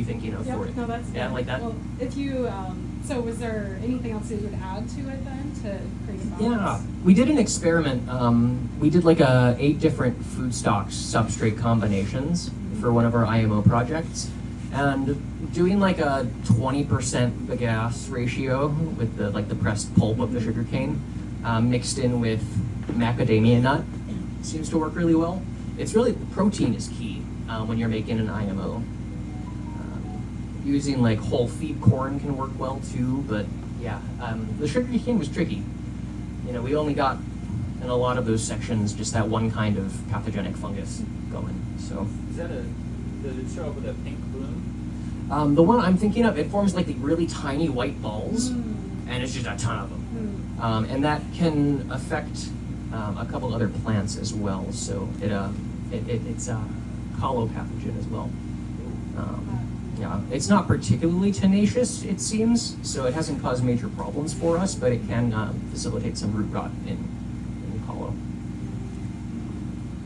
you thinking of for it? No, that's yeah, good. like that. Well, if you, so was there anything else you would add to it then to create a balance? Yeah, we did an experiment. We did like 8 different food stocks substrate combinations for one of our IMO projects, and doing like a 20% bagasse ratio with the pressed pulp of the sugarcane mixed in with macadamia nut seems to work really well. It's really, protein is key when you're making an IMO. Using like whole feed corn can work well too, but yeah, the sugarcane was tricky. You know, we only got in a lot of those sections just that one kind of pathogenic fungus going. So Is that does it show up with a pink bloom? the one I'm thinking of, it forms like the really tiny white balls, and it's just a ton of them. And that can affect a couple other plants as well. So it's a colopathogen as well. Yeah, it's not particularly tenacious, it seems, so it hasn't caused major problems for us, but it can facilitate some root rot in colo.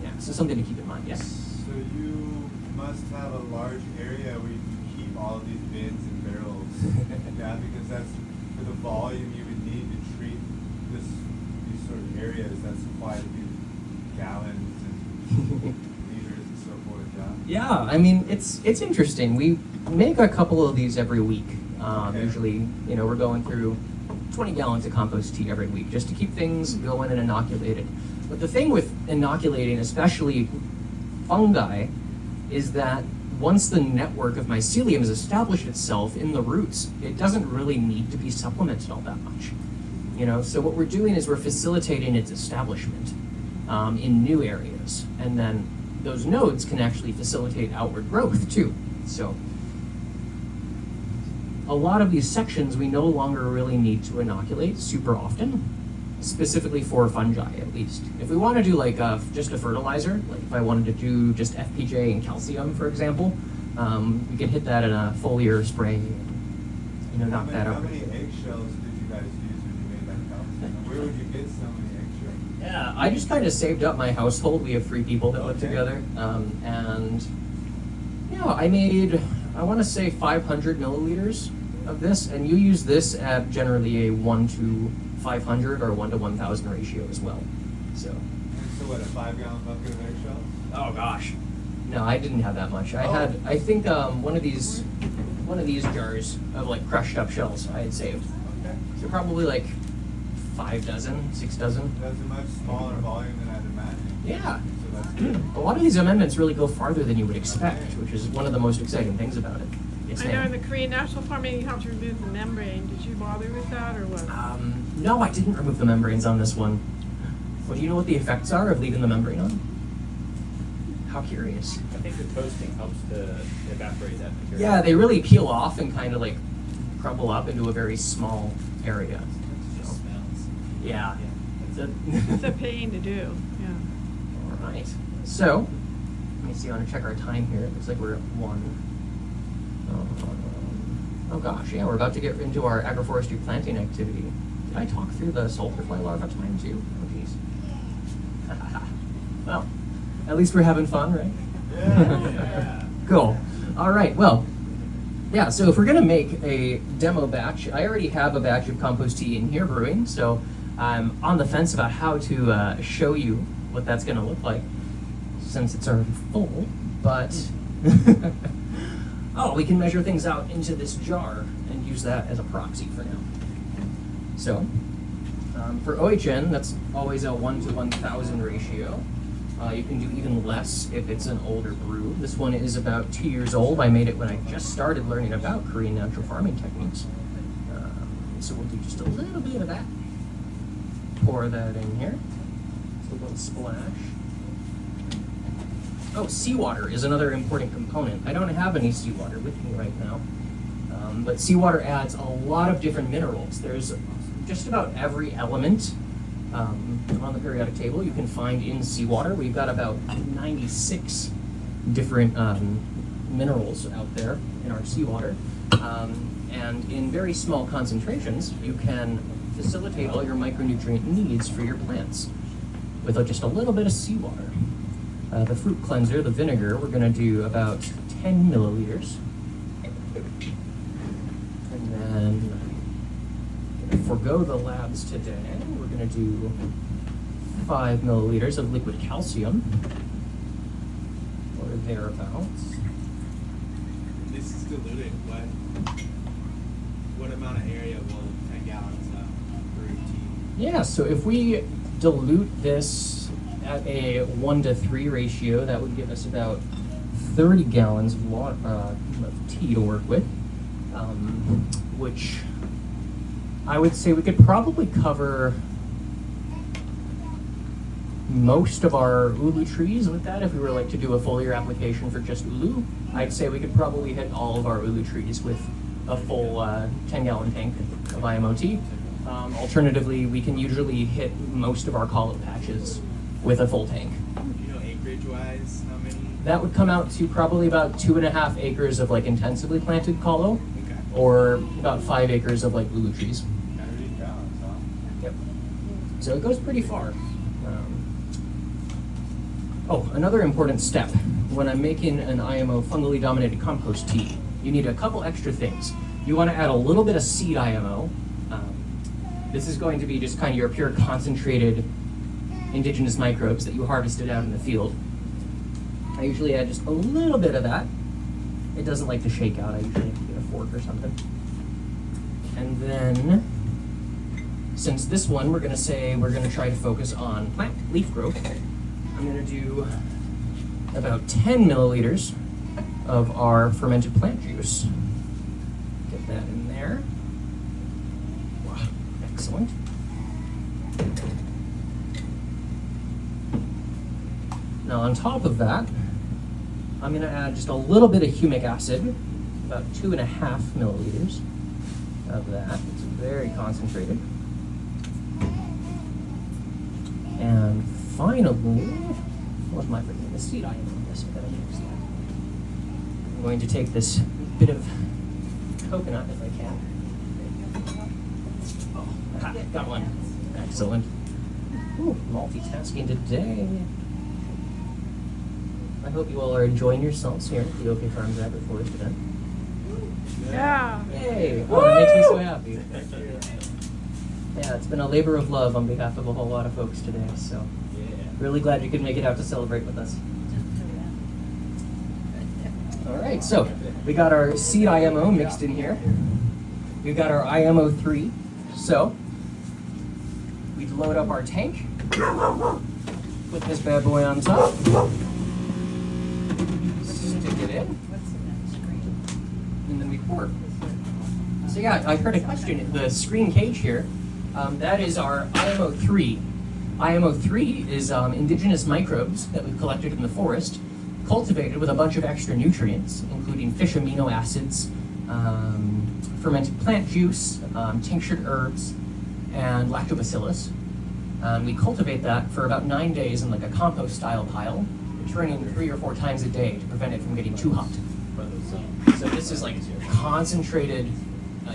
Yeah, so something to keep in mind, yes. So you must have a large area where you can keep all of these bins and barrels. Yeah, because that's for the volume you would need to treat these sort of areas. That's quite a few gallons and liters and so forth. Yeah, I mean, it's interesting. We make a couple of these every week. Okay. Usually, you know, we're going through 20 gallons of compost tea every week just to keep things going and inoculated. But the thing with inoculating, especially fungi, is that once the network of mycelium has established itself in the roots, it doesn't really need to be supplemented all that much. You know, so what we're doing is we're facilitating its establishment in new areas, and then those nodes can actually facilitate outward growth too. So a lot of these sections we no longer really need to inoculate super often, specifically for fungi at least. If we want to do like just a fertilizer, like if I wanted to do just FPJ and calcium, for example, we could hit that in a foliar spray, you know, knock that out. How many eggshells did you guys use when you made that calcium? Where would you get so many eggshells? Yeah, I just kind of saved up my household. We have 3 people that live together, and yeah, I made, I want to say 500 milliliters of this, and you use this at generally a 1 to 500 or 1 to 1,000 ratio as well. So. And so what, a 5-gallon bucket of eggshells? Oh gosh. No, I didn't have that much. I had, I think, one of these jars of like crushed up shells I had saved. Okay. So probably like 5 dozen, 6 dozen. That's a much smaller volume than I'd imagined. Yeah. So that's good. A lot of these amendments really go farther than you would expect, which is one of the most exciting things about it. I know in the Korean natural farming you have to remove the membrane. Did you bother with that or what? No, I didn't remove the membranes on this one. Well, do you know what the effects are of leaving the membrane on? How curious. I think the toasting helps to evaporate that material. Yeah, they really peel off and kind of like crumble up into a very small area. It just smells. Yeah. It's a pain to do, yeah. All right. So, let me see. I want to check our time here. It looks like we're at 1. Oh gosh, yeah, we're about to get into our agroforestry planting activity. Did I talk through the sulfurfly larva time too? Oh geez. Well, at least we're having fun, right? Yeah. Cool. All right, well, yeah, so if we're gonna make a demo batch, I already have a batch of compost tea in here brewing, so I'm on the fence about how to show you what that's gonna look like since it's already full, but oh, we can measure things out into this jar and use that as a proxy for now. So, for OHN, that's always a 1 to 1,000 ratio. You can do even less if it's an older brew. This one is about 2 years old. I made it when I just started learning about Korean natural farming techniques. So we'll do just a little bit of that. Pour that in here. Just a little splash. Oh, seawater is another important component. I don't have any seawater with me right now, but seawater adds a lot of different minerals. There's just about every element on the periodic table you can find in seawater. We've got about 96 different minerals out there in our seawater, and in very small concentrations, you can facilitate all your micronutrient needs for your plants with just a little bit of seawater. The fruit cleanser, the vinegar, we're going to do about 10 milliliters. And then gonna forego the labs today. We're gonna do 5 milliliters of liquid calcium, or thereabouts. This is diluted. What amount of area will 10 gallons brew tea? Yeah, so if we dilute this at a 1-to-3 ratio, that would give us about 30 gallons of tea to work with, which I would say we could probably cover most of our ulu trees with that. If we were like to do a foliar application for just ulu, I'd say we could probably hit all of our ulu trees with a full 10-gallon tank of IMO tea. Alternatively, we can usually hit most of our collow patches with a full tank. Do you know acreage-wise how many? That would come out to probably about 2.5 acres of like intensively planted collow, Okay. or about 5 acres of like ulu trees. 30 gallons, huh? Yep. So it goes pretty far. Oh, another important step when I'm making an IMO fungally dominated compost tea, you need a couple extra things. You want to add a little bit of seed IMO. This is going to be just kind of your pure concentrated indigenous microbes that you harvested out in the field. I usually add just a little bit of that. It doesn't like to shake out. I usually have to get a fork or something. And then, since this one, we're going to try to focus on plant leaf growth, I'm going to do about 10 milliliters of our fermented plant juice. Get that in there. Wow, excellent. Now on top of that, I'm going to add just a little bit of humic acid, about 2.5 milliliters of that. It's very concentrated. And finally, what's my freaking the seed item on this? I gotta mix that. I'm going to take this bit of coconut if I can. Oh, aha, got one. Excellent. Ooh, multitasking today. I hope you all are enjoying yourselves here at the OK Farms Agri-Forest event. Yeah. Yay! Oh, that makes me so happy. Yeah, it's been a labor of love on behalf of a whole lot of folks today, so really glad you could make it out to celebrate with us. All right, so we got our seed IMO mixed in here. We've got our IMO 3. So we load up our tank, put this bad boy on top, stick it in, and then we pour. So yeah, I heard a question. The screen cage here, that is our IMO 3. IMO 3 is indigenous microbes that we've collected in the forest, cultivated with a bunch of extra nutrients, including fish amino acids, fermented plant juice, tinctured herbs, and lactobacillus. We cultivate that for about 9 days in like a compost-style pile, turning 3 or 4 times a day to prevent it from getting too hot. So this is like concentrated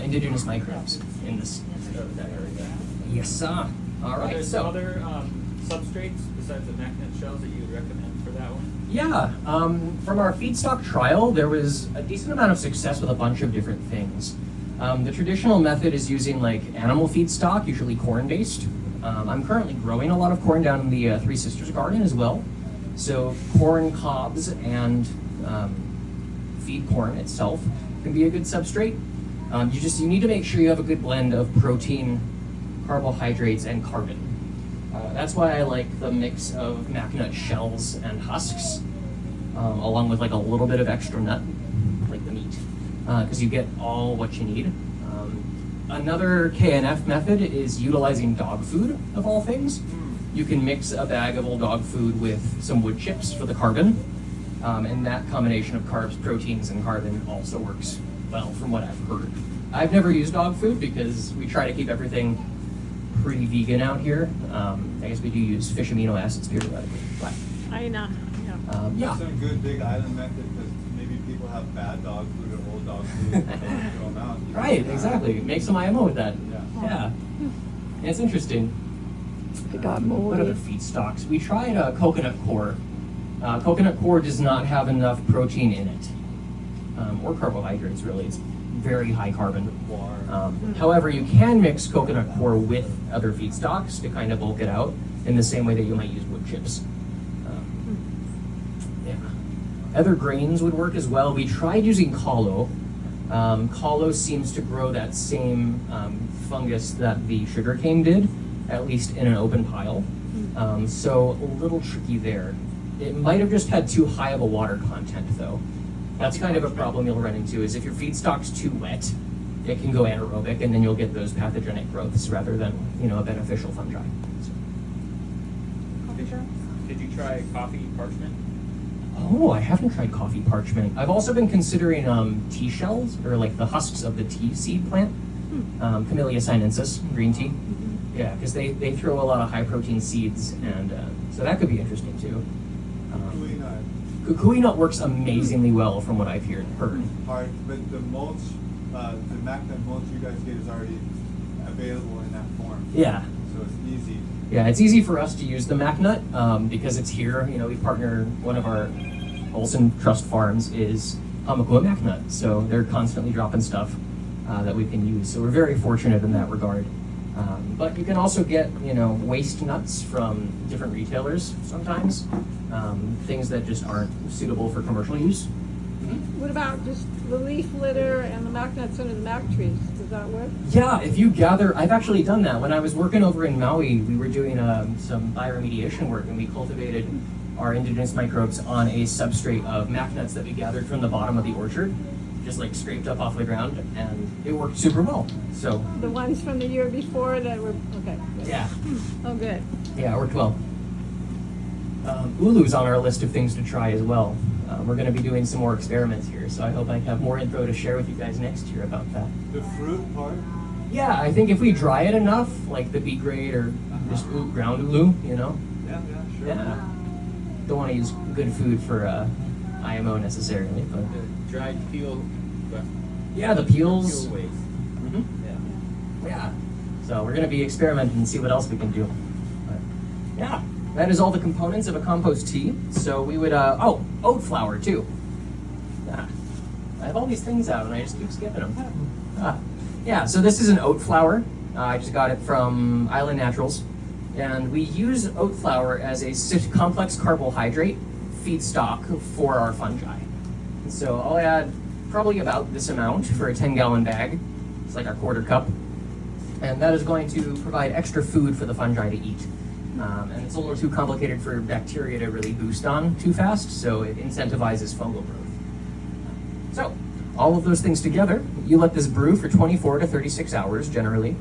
indigenous microbes in this area. Yes, sir. All Are right, there so. other substrates besides the Macnet shells that you would recommend for that one? Yeah, from our feedstock trial, there was a decent amount of success with a bunch of different things. The traditional method is using like animal feedstock, usually corn-based. I'm currently growing a lot of corn down in the Three Sisters garden as well. So corn cobs and feed corn itself can be a good substrate. You need to make sure you have a good blend of protein, carbohydrates, and carbon. That's why I like the mix of macnut shells and husks, along with like a little bit of extra nut, like the meat, because you get all what you need. Another KNF method is utilizing dog food, of all things. You can mix a bag of old dog food with some wood chips for the carbon, and that combination of carbs, proteins, and carbon also works well from what I've heard. I've never used dog food because we try to keep everything pretty vegan out here. I guess we do use fish amino acids periodically. But, Aina, yeah. yeah. That's a good big island method because maybe people have bad dog food or old dog food and don't throw them out. Right, exactly. Make some IMO with that. Yeah. Yeah. It's interesting. It got What other feedstocks? We tried coconut core. Coconut core does not have enough protein in it. or carbohydrates really. It's very high carbon. Water. However, you can mix coconut coir with other feedstocks to kind of bulk it out in the same way that you might use wood chips. Yeah. Other grains would work as well. We tried using kalo. Kalo seems to grow that same fungus that the sugarcane did, at least in an open pile. So a little tricky there. It might have just had too high of a water content though. That's kind of a problem you'll run into is if your feedstock's too wet, it can go anaerobic and then you'll get those pathogenic growths rather than, a beneficial fungi. So. Did you try coffee parchment? Oh, I haven't tried coffee parchment. I've also been considering tea shells or like the husks of the tea seed plant, Camellia sinensis, green tea. Yeah, because they throw a lot of high protein seeds, and so that could be interesting too. Kukui nut. Kukui nut works amazingly well from what I've heard. Hard, but the mulch, the MacNut mulch you guys get is already available in that form. Yeah. So it's easy. Yeah, it's easy for us to use the MacNut because it's here. We partner, one of our Olson Trust farms is Hamakua MacNut, so they're constantly dropping stuff that we can use. So we're very fortunate in that regard. But you can also get, waste nuts from different retailers sometimes, things that just aren't suitable for commercial use. What about just the leaf litter and the mac nuts under the mac trees? Does that work? Yeah, if you gather, I've actually done that. When I was working over in Maui, we were doing some bioremediation work, and we cultivated our indigenous microbes on a substrate of mac nuts that we gathered from the bottom of the orchard, just like scraped up off the ground, and it worked super well. So The ones from the year before that were, okay. Good. yeah, Oh, good. yeah, it worked well. Ulu's on our list of things to try as well. We're going to be doing some more experiments here, so I hope I have more info to share with you guys next year about that. The fruit part, Yeah, I think if we dry it enough, like the B grade or just ground ulu, yeah, sure. yeah. Don't want to use good food for IMO necessarily, but The dried peel. yeah, the peels. Peel waste. Mhm. Yeah. Yeah. So we're going to be experimenting and see what else we can do. But, yeah, that is all the components of a compost tea. So we would, oat flour too. Yeah. I have all these things out and I just keep skipping them. Yeah, so this is an oat flour. I just got it from Island Naturals. And we use oat flour as a complex carbohydrate feedstock for our fungi. And so I'll add probably about this amount for a 10-gallon bag. It's like a quarter cup. And that is going to provide extra food for the fungi to eat. And it's a little too complicated for bacteria to really boost on too fast, so it incentivizes fungal growth. So, all of those things together, you let this brew for 24 to 36 hours generally.